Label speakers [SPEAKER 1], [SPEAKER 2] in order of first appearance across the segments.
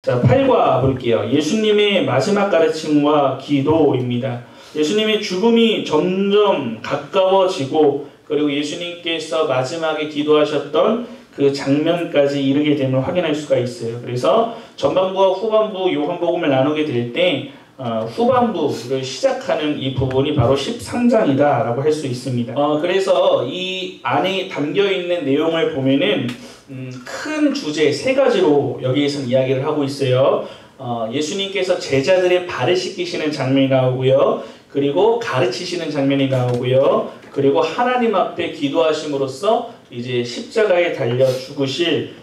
[SPEAKER 1] 자, 8과 볼게요. 예수님의 마지막 가르침과 기도입니다. 예수님의 죽음이 점점 가까워지고 그리고 예수님께서 마지막에 기도하셨던 그 장면까지 이르게 됨을 확인할 수가 있어요. 그래서 전반부와 후반부 요한복음을 나누게 될 때 후반부를 시작하는 이 부분이 바로 13장이다 라고 할 수 있습니다. 그래서 이 안에 담겨있는 내용을 보면은 큰 주제 세 가지로 여기에서는 이야기를 하고 있어요. 예수님께서 제자들의 발을 씻기시는 장면이 나오고요. 그리고 가르치시는 장면이 나오고요. 그리고 하나님 앞에 기도하심으로써 이제 십자가에 달려 죽으실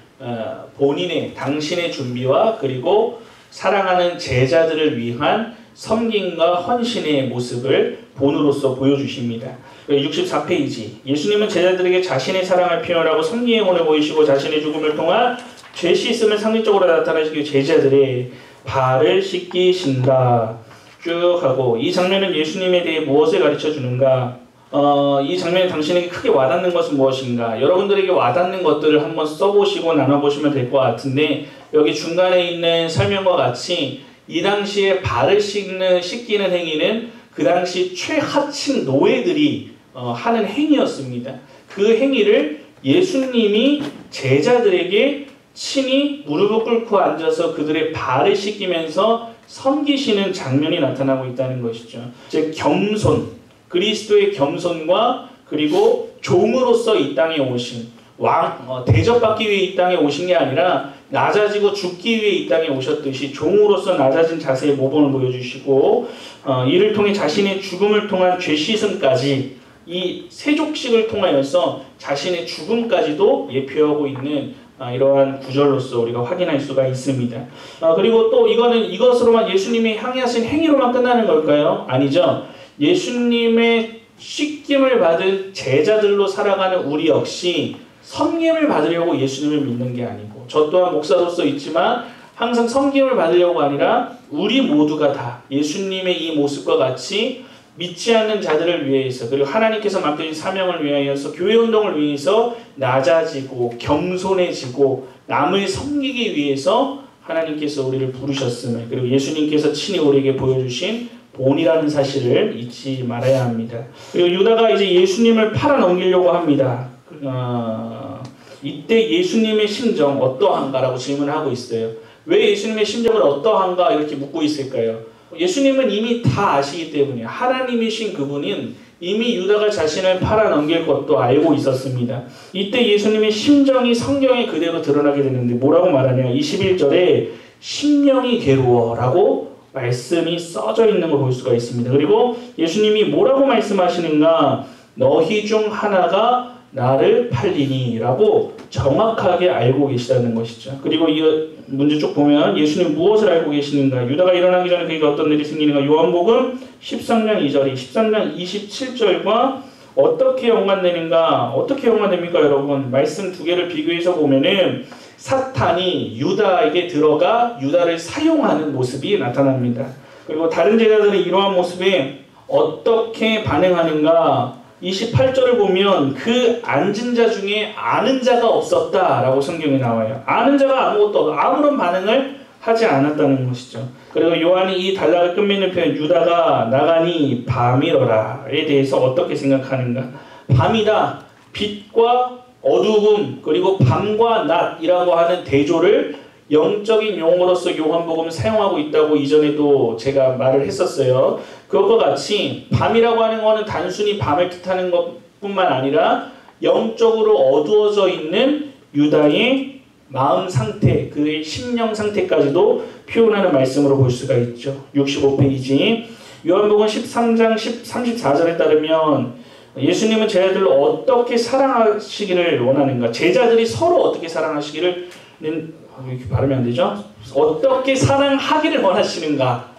[SPEAKER 1] 본인의 당신의 준비와 그리고 사랑하는 제자들을 위한 섬김과 헌신의 모습을 본으로서 보여주십니다. 64페이지 예수님은 제자들에게 자신의 사랑을 표현하고 섭리의 행운을 보이시고 자신의 죽음을 통한 죄 씻음을 상징적으로 나타내시기 제자들의 발을 씻기신다 쭉 하고 이 장면은 예수님에 대해 무엇을 가르쳐 주는가? 이 장면이 당신에게 크게 와닿는 것은 무엇인가? 여러분들에게 와닿는 것들을 한번 써보시고 나눠보시면 될 것 같은데 여기 중간에 있는 설명과 같이 이 당시에 발을 씻기는 행위는 그 당시 최하층 노예들이 하는 행위였습니다. 그 행위를 예수님이 제자들에게 친히 무릎을 꿇고 앉아서 그들의 발을 씻기면서 섬기시는 장면이 나타나고 있다는 것이죠. 즉 겸손, 그리스도의 겸손과 그리고 종으로서 이 땅에 오신 대접받기 위해 이 땅에 오신 게 아니라 낮아지고 죽기 위해 이 땅에 오셨듯이 종으로서 낮아진 자세의 모범을 보여주시고 이를 통해 자신의 죽음을 통한 죄 씻음까지 이 세족식을 통하여서 자신의 죽음까지도 예표하고 있는 이러한 구절로서 우리가 확인할 수가 있습니다. 그리고 또 이것으로만 예수님이 향하신 행위로만 끝나는 걸까요? 아니죠. 예수님의 씻김을 받은 제자들로 살아가는 우리 역시 섬김을 받으려고 예수님을 믿는 게 아니고 저 또한 목사로서 있지만 항상 섬김을 받으려고 아니라 우리 모두가 다 예수님의 이 모습과 같이 믿지 않는 자들을 위해서 그리고 하나님께서 맡겨진 사명을 위하여서 교회운동을 위해서 낮아지고 겸손해지고 남을 섬기기 위해서 하나님께서 우리를 부르셨음을 그리고 예수님께서 친히 우리에게 보여주신 본이라는 사실을 잊지 말아야 합니다. 그리고 유다가 이제 예수님을 팔아넘기려고 합니다. 이때 예수님의 심정 어떠한가라고 질문을 하고 있어요. 왜 예수님의 심정을 어떠한가 이렇게 묻고 있을까요? 예수님은 이미 다 아시기 때문에 하나님이신 그분은 이미 유다가 자신을 팔아넘길 것도 알고 있었습니다. 이때 예수님의 심정이 성경에 그대로 드러나게 되는데 뭐라고 말하냐 21절에 심령이 괴로워라고 말씀이 써져 있는 걸 볼 수가 있습니다. 그리고 예수님이 뭐라고 말씀하시는가 너희 중 하나가 나를 팔리니 라고 정확하게 알고 계시다는 것이죠. 그리고 이 문제 쭉 보면 예수님 무엇을 알고 계시는가 유다가 일어나기 전에 그에게 어떤 일이 생기는가 요한복음 13장 2절이 13장 27절과 어떻게 연관되는가 어떻게 연관됩니까 여러분 말씀 두 개를 비교해서 보면은 사탄이 유다에게 들어가 유다를 사용하는 모습이 나타납니다. 그리고 다른 제자들이 이러한 모습에 어떻게 반응하는가 28절을 보면 그 앉은 자 중에 아는 자가 없었다라고 성경에 나와요. 아는 자가 아무것도 아무런 반응을 하지 않았다는 것이죠. 그리고 요한이 이 단락을 끝맺는 표현 유다가 나가니 밤이러라에 대해서 어떻게 생각하는가 밤이다 빛과 어두움 그리고 밤과 낮이라고 하는 대조를 영적인 용어로서 요한복음을 사용하고 있다고 이전에도 제가 말을 했었어요. 그것과 같이 밤이라고 하는 것은 단순히 밤을 뜻하는 것뿐만 아니라 영적으로 어두워져 있는 유다의 마음 상태, 그의 심령 상태까지도 표현하는 말씀으로 볼 수가 있죠. 65페이지 요한복음 13장 34절에 따르면 예수님은 제자들을 어떻게 사랑하시기를 원하는가 제자들이 서로 어떻게 사랑하시기를 이렇게 발음이 안 되죠? 어떻게 사랑하기를 원하시는가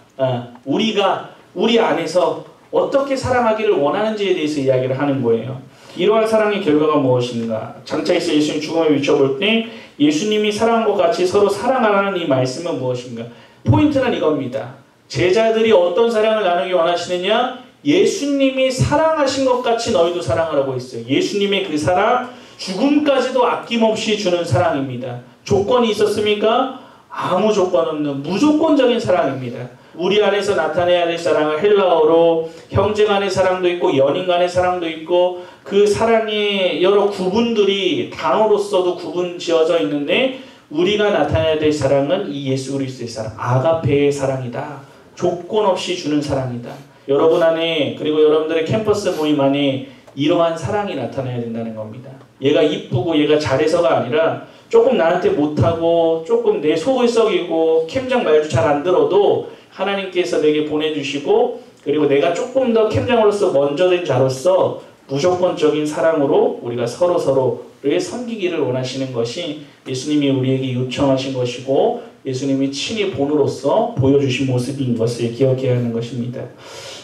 [SPEAKER 1] 우리가 우리 안에서 어떻게 사랑하기를 원하는지에 대해서 이야기를 하는 거예요. 이러한 사랑의 결과가 무엇인가 장차에서 예수님 죽음을 비춰볼 때 예수님이 사랑한 것 같이 서로 사랑하라는 이 말씀은 무엇인가 포인트는 이겁니다. 제자들이 어떤 사랑을 나누기 원하시느냐 예수님이 사랑하신 것 같이 너희도 사랑하라고 했어요. 예수님의 그 사랑 죽음까지도 아낌없이 주는 사랑입니다. 조건이 있었습니까? 아무 조건 없는 무조건적인 사랑입니다. 우리 안에서 나타내야 될 사랑은 헬라어로 형제 간의 사랑도 있고 연인 간의 사랑도 있고 그 사랑의 여러 구분들이 단어로서도 구분 지어져 있는데 우리가 나타내야 될 사랑은 이 예수 그리스도의 사랑, 아가페의 사랑이다. 조건 없이 주는 사랑이다. 여러분 안에 그리고 여러분들의 캠퍼스 모임 안에 이러한 사랑이 나타나야 된다는 겁니다. 얘가 이쁘고 얘가 잘해서가 아니라 조금 나한테 못하고 조금 내 속을 썩이고 캠장 말도 잘 안 들어도 하나님께서 내게 보내주시고 그리고 내가 조금 더 캠장으로서 먼저 된 자로서 무조건적인 사랑으로 우리가 서로를 섬기기를 원하시는 것이 예수님이 우리에게 요청하신 것이고 예수님이 친히 본으로서 보여주신 모습인 것을 기억해야 하는 것입니다.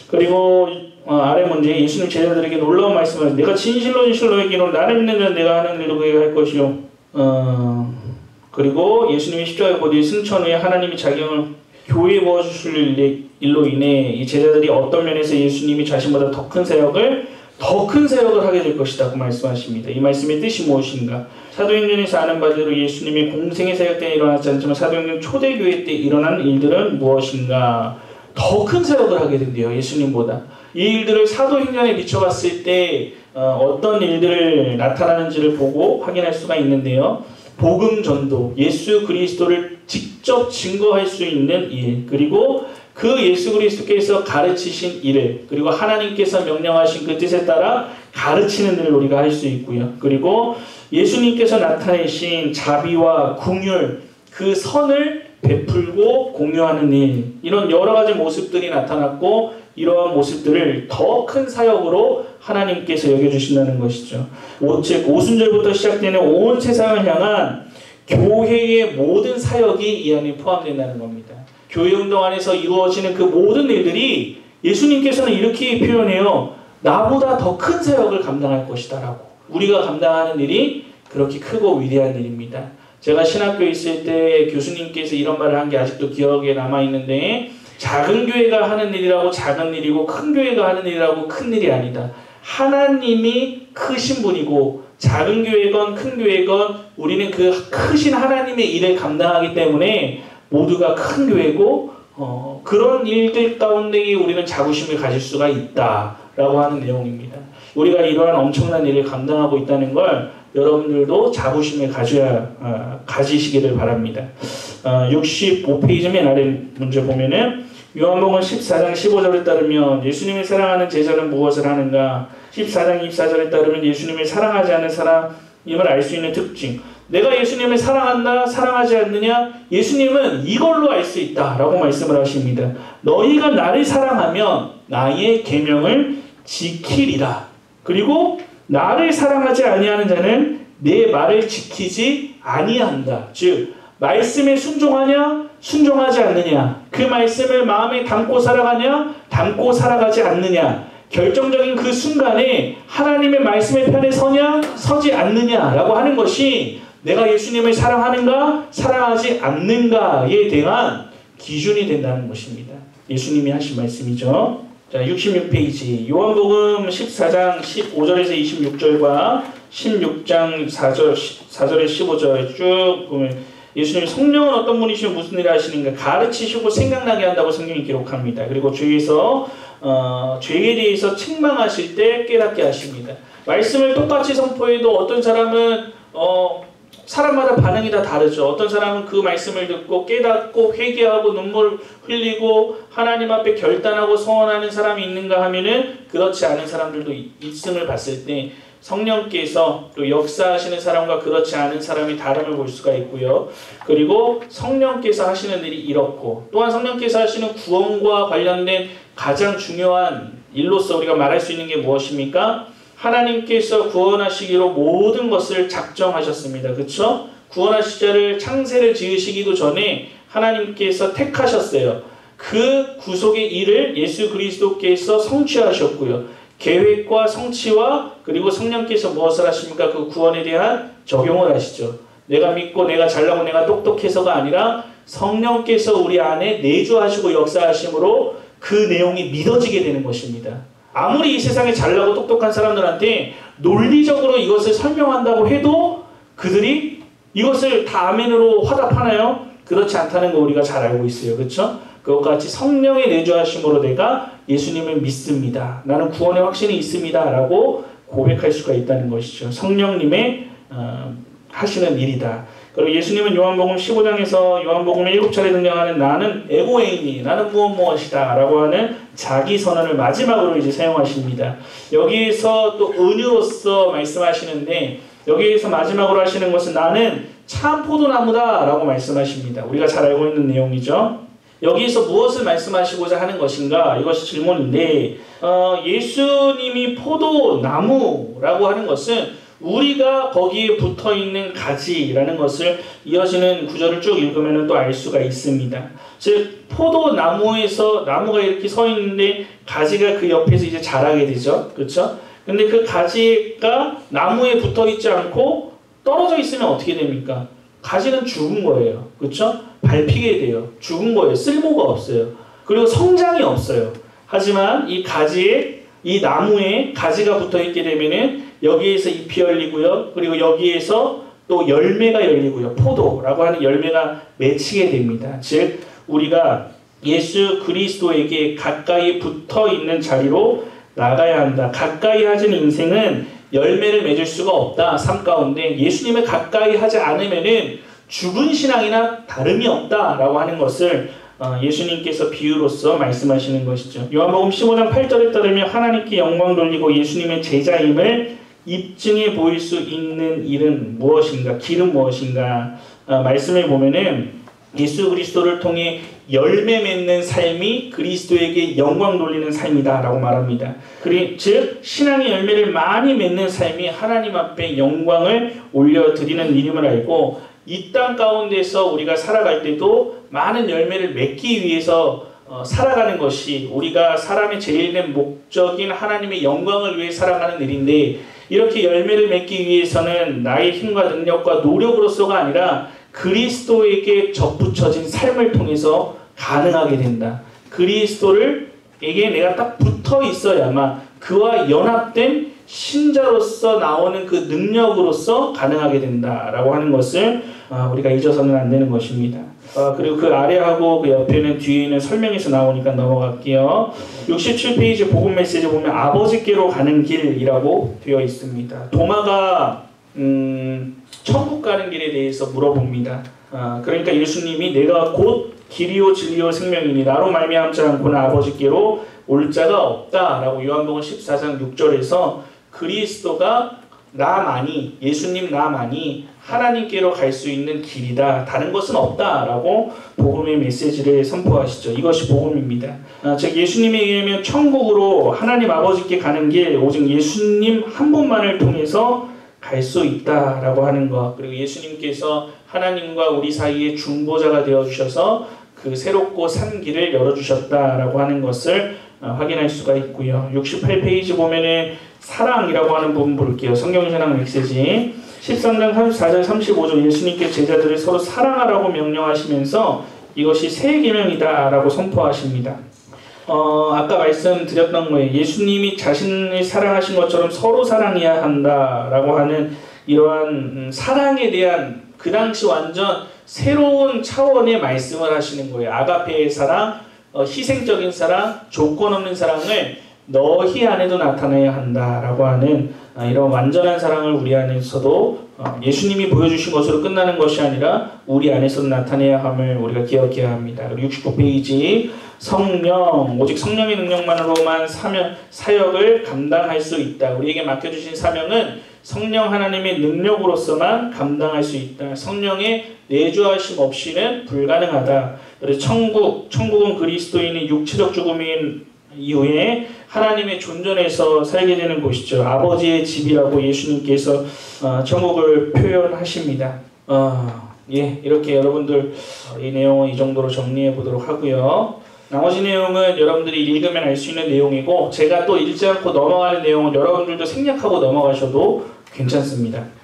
[SPEAKER 1] 그리고 아래 문제 예수님 제자들에게 놀라운 말씀을 내가 진실로 얘기하노니 나를 믿는 자는 내가 하는 일도 그에게 할 것이요 그리고 예수님이 십자가에 곧 승천 후에 하나님이 자경을 교회에 부어주실 일로 인해 이 제자들이 어떤 면에서 예수님이 자신보다 더 큰 사역을 하게 될 것이다 그 말씀하십니다. 이 말씀의 뜻이 무엇인가? 사도행전에서 아는 바대로 예수님의 공생의 사역 때는 일어나지 않지만 사도행전 초대교회 때 일어난 일들은 무엇인가? 더 큰 사역을 하게 된대요. 예수님보다. 이 일들을 사도행전에 비춰봤을 때 어떤 일들을 나타나는지를 보고 확인할 수가 있는데요. 복음 전도, 예수 그리스도를 직접 증거할 수 있는 일, 그리고 그 예수 그리스도께서 가르치신 일을, 그리고 하나님께서 명령하신 그 뜻에 따라 가르치는 일을 우리가 할 수 있고요. 그리고 예수님께서 나타내신 자비와 긍휼, 그 선을 베풀고 공유하는 일, 이런 여러 가지 모습들이 나타났고 이러한 모습들을 더 큰 사역으로 하나님께서 여겨주신다는 것이죠. 즉 5순절부터 시작되는 온 세상을 향한 교회의 모든 사역이 이 안에 포함된다는 겁니다. 교회 운동 안에서 이루어지는 그 모든 일들이 예수님께서는 이렇게 표현해요. 나보다 더 큰 사역을 감당할 것이다 라고. 우리가 감당하는 일이 그렇게 크고 위대한 일입니다. 제가 신학교에 있을 때 교수님께서 이런 말을 한 게 아직도 기억에 남아있는데 작은 교회가 하는 일이라고 작은 일이고 큰 교회가 하는 일이라고 큰 일이 아니다. 하나님이 크신 분이고 작은 교회건 큰 교회건 우리는 그 크신 하나님의 일을 감당하기 때문에 모두가 큰 교회고 그런 일들 가운데 우리는 자부심을 가질 수가 있다라고 하는 내용입니다. 우리가 이러한 엄청난 일을 감당하고 있다는 걸 여러분들도 자부심을 가지시기를 바랍니다. 65페이지 맨 아래 문제 보면은 요한복음 14장 15절에 따르면 예수님을 사랑하는 제자는 무엇을 하는가? 14장 24절에 따르면 예수님을 사랑하지 않는 사람임을 알 수 있는 특징. 내가 예수님을 사랑한다, 사랑하지 않느냐? 예수님은 이걸로 알 수 있다라고 말씀을 하십니다. 너희가 나를 사랑하면 나의 계명을 지키리라. 그리고 나를 사랑하지 아니하는 자는 내 말을 지키지 아니한다. 즉 말씀에 순종하냐? 순종하지 않느냐? 그 말씀을 마음에 담고 살아가냐? 담고 살아가지 않느냐? 결정적인 그 순간에 하나님의 말씀의 편에 서냐? 서지 않느냐라고 하는 것이 내가 예수님을 사랑하는가? 사랑하지 않는가에 대한 기준이 된다는 것입니다. 예수님이 하신 말씀이죠. 자, 66페이지 요한복음 14장 15절에서 26절과 16장 4절에서 15절 쭉 보면 예수님 성령은 어떤 분이시고 무슨 일을 하시는가 가르치시고 생각나게 한다고 성경이 기록합니다. 그리고 주위에서 죄에 대해서 책망하실 때 깨닫게 하십니다. 말씀을 똑같이 선포해도 어떤 사람은 사람마다 반응이 다 다르죠. 어떤 사람은 그 말씀을 듣고 깨닫고 회개하고 눈물 흘리고 하나님 앞에 결단하고 서원하는 사람이 있는가 하면은 그렇지 않은 사람들도 있음을 봤을 때 성령께서 또 역사하시는 사람과 그렇지 않은 사람이 다름을 볼 수가 있고요. 그리고 성령께서 하시는 일이 이렇고 또한 성령께서 하시는 구원과 관련된 가장 중요한 일로서 우리가 말할 수 있는 게 무엇입니까? 하나님께서 구원하시기로 모든 것을 작정하셨습니다. 그렇죠? 구원하실 자를 창세를 지으시기도 전에 하나님께서 택하셨어요. 그 구속의 일을 예수 그리스도께서 성취하셨고요. 계획과 성취와 그리고 성령께서 무엇을 하십니까? 그 구원에 대한 적용을 하시죠. 내가 믿고 내가 잘나고 내가 똑똑해서가 아니라 성령께서 우리 안에 내주하시고 역사하심으로 그 내용이 믿어지게 되는 것입니다. 아무리 이 세상에 잘나고 똑똑한 사람들한테 논리적으로 이것을 설명한다고 해도 그들이 이것을 다 아멘으로 화답하나요? 그렇지 않다는 거 우리가 잘 알고 있어요. 그렇죠? 그것과 같이 성령의 내주하심으로 내가 예수님을 믿습니다. 나는 구원의 확신이 있습니다. 라고 고백할 수가 있다는 것이죠. 성령님의 하시는 일이다. 그리고 예수님은 요한복음 15장에서 요한복음에 7차례 등장하는 나는 에고에이니, 나는 무엇이다 라고 하는 자기 선언을 마지막으로 이제 사용하십니다. 여기에서 또 은유로서 말씀하시는데 여기에서 마지막으로 하시는 것은 나는 참 포도나무다 라고 말씀하십니다. 우리가 잘 알고 있는 내용이죠. 여기에서 무엇을 말씀하시고자 하는 것인가? 이것이 질문인데 예수님이 포도나무라고 하는 것은 우리가 거기에 붙어있는 가지라는 것을 이어지는 구절을 쭉 읽으면 또 알 수가 있습니다. 즉 포도나무에서 나무가 이렇게 서 있는데 가지가 그 옆에서 이제 자라게 되죠. 그렇죠? 근데 그 가지가 나무에 붙어있지 않고 떨어져 있으면 어떻게 됩니까? 가지는 죽은 거예요. 그렇죠? 밟히게 돼요. 죽은 거예요. 쓸모가 없어요. 그리고 성장이 없어요. 하지만 이 가지에 이 나무에 가지가 붙어있게 되면은 여기에서 잎이 열리고요. 그리고 여기에서 또 열매가 열리고요. 포도라고 하는 열매가 맺히게 됩니다. 즉 우리가 예수 그리스도에게 가까이 붙어있는 자리로 나가야 한다. 가까이 하진 인생은 열매를 맺을 수가 없다. 삶 가운데 예수님을 가까이 하지 않으면은 죽은 신앙이나 다름이 없다라고 하는 것을 예수님께서 비유로서 말씀하시는 것이죠. 요한복음 15장 8절에 따르면 하나님께 영광 돌리고 예수님의 제자임을 입증해 보일 수 있는 일은 무엇인가? 길은 무엇인가? 말씀을 보면은 예수 그리스도를 통해 열매 맺는 삶이 그리스도에게 영광 돌리는 삶이다 라고 말합니다. 즉 신앙의 열매를 많이 맺는 삶이 하나님 앞에 영광을 올려드리는 일임을 알고 이 땅 가운데서 우리가 살아갈 때도 많은 열매를 맺기 위해서 살아가는 것이 우리가 사람의 제일된 목적인 하나님의 영광을 위해 살아가는 일인데 이렇게 열매를 맺기 위해서는 나의 힘과 능력과 노력으로서가 아니라 그리스도에게 접붙여진 삶을 통해서 가능하게 된다. 그리스도에게 내가 딱 붙어 있어야만 그와 연합된 신자로서 나오는 그 능력으로서 가능하게 된다라고 하는 것을 우리가 잊어서는 안 되는 것입니다. 그리고 그 아래하고 그 옆에는 뒤에는 설명에서 나오니까 넘어갈게요. 67페이지 복음 메시지 보면 아버지께로 가는 길이라고 되어 있습니다. 도마가 천국 가는 길에 대해서 물어봅니다. 그러니까 예수님이 내가 곧 길이요 진리요 생명이니 나로 말미암지 않고는 아버지께로 올 자가 없다라고 요한복음 14장 6절에서 그리스도가 나만이 예수님 나만이 하나님께로 갈 수 있는 길이다. 다른 것은 없다라고 복음의 메시지를 선포하시죠. 이것이 복음입니다. 즉 예수님에 의하면 천국으로 하나님 아버지께 가는 길 오직 예수님 한 분만을 통해서 갈 수 있다라고 하는 것. 그리고 예수님께서 하나님과 우리 사이에 중보자가 되어주셔서 그 새롭고 산 길을 열어주셨다라고 하는 것을 확인할 수가 있고요. 68페이지 보면은 사랑이라고 하는 부분 볼게요. 성경신앙 메시지 13장 34절 35절 예수님께 제자들을 서로 사랑하라고 명령하시면서 이것이 새 계명이다 라고 선포하십니다. 아까 말씀드렸던 거예요. 예수님이 자신을 사랑하신 것처럼 서로 사랑해야 한다라고 하는 이러한 사랑에 대한 그 당시 완전 새로운 차원의 말씀을 하시는 거예요. 아가페의 사랑, 희생적인 사랑, 조건 없는 사랑을 너희 안에도 나타내야 한다라고 하는 이런 완전한 사랑을 우리 안에서도 예수님이 보여주신 것으로 끝나는 것이 아니라 우리 안에서도 나타내야 함을 우리가 기억해야 합니다. 69페이지 성령, 오직 성령의 능력만으로만 사역을 감당할 수 있다. 우리에게 맡겨주신 사명은 성령 하나님의 능력으로서만 감당할 수 있다. 성령의 내주하심 없이는 불가능하다. 그래서 천국은 그리스도인의 육체적 죽음인 이후에 하나님의 존전에서 살게 되는 곳이죠. 아버지의 집이라고 예수님께서 천국을 표현하십니다. 이렇게 여러분들 이 내용은 이 정도로 정리해 보도록 하고요. 나머지 내용은 여러분들이 읽으면 알 수 있는 내용이고 제가 또 읽지 않고 넘어가는 내용은 여러분들도 생략하고 넘어가셔도 괜찮습니다.